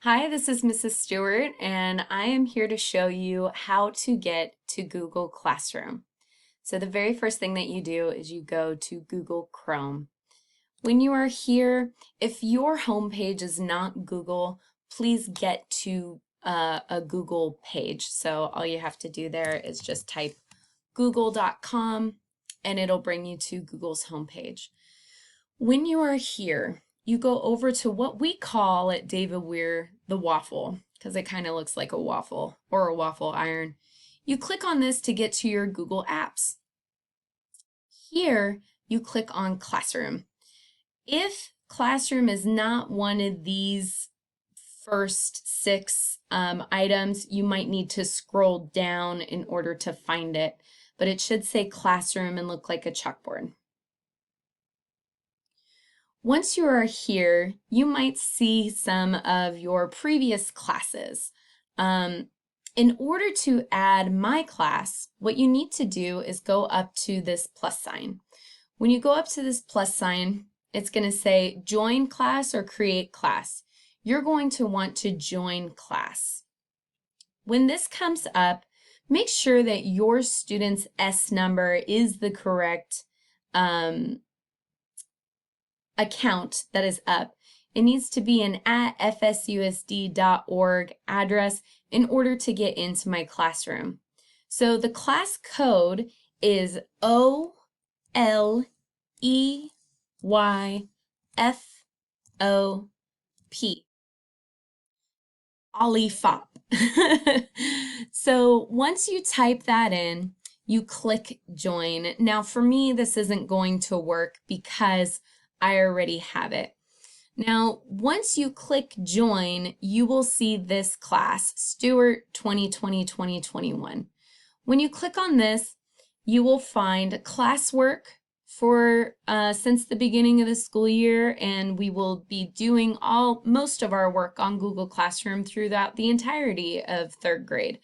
Hi, this is Mrs. Stewart, and I am here to show you how to get to Google Classroom. So the very first thing that you do is you go to Google Chrome. When you are here, if your homepage is not Google, please get to a Google page. So all you have to do there is just type google.com and it'll bring you to Google's homepage. When you are here, you go over to what we call at David Weir the waffle, because it kind of looks like a waffle or a waffle iron. You click on this to get to your Google Apps. Here, you click on Classroom. If Classroom is not one of these first six items, you might need to scroll down in order to find it, but it should say Classroom and look like a chalkboard. Once you are here, you might see some of your previous classes. In order to add my class, what you need to do is go up to this plus sign. When you go up to this plus sign, it's going to say join class or create class. You're going to want to join class. When this comes up, make sure that your student's S number is the correct account that is up. It needs to be an @fsusd.org address in order to get into my classroom. So the class code is OLEYFOP. OLEYFOP. So once you type that in, you click join. Now for me, this isn't going to work because I already have it. Now, once you click join, you will see this class, Stewart 2020-2021. When you click on this, you will find classwork for since the beginning of the school year, and we will be doing most of our work on Google Classroom throughout the entirety of third grade.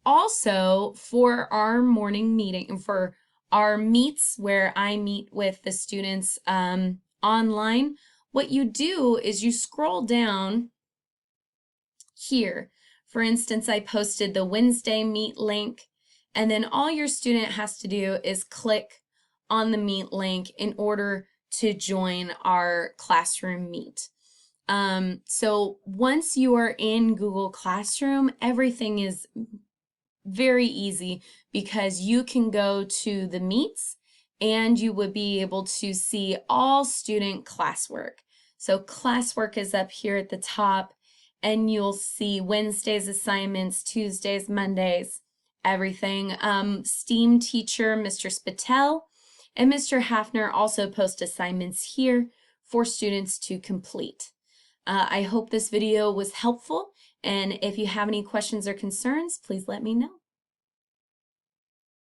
Also, for our morning meeting, for our meets where I meet with the students online, what you do is you scroll down here. For instance, I posted the Wednesday meet link, and then all your student has to do is click on the meet link in order to join our classroom meet. So once you are in Google Classroom, everything is very easy because you can go to the meets and you would be able to see all student classwork. So classwork is up here at the top, and you'll see Wednesday's assignments, Tuesdays, Mondays, everything. STEAM teacher, Mr. Spatel, and Mr. Hafner also post assignments here for students to complete. I hope this video was helpful, and if you have any questions or concerns, please let me know.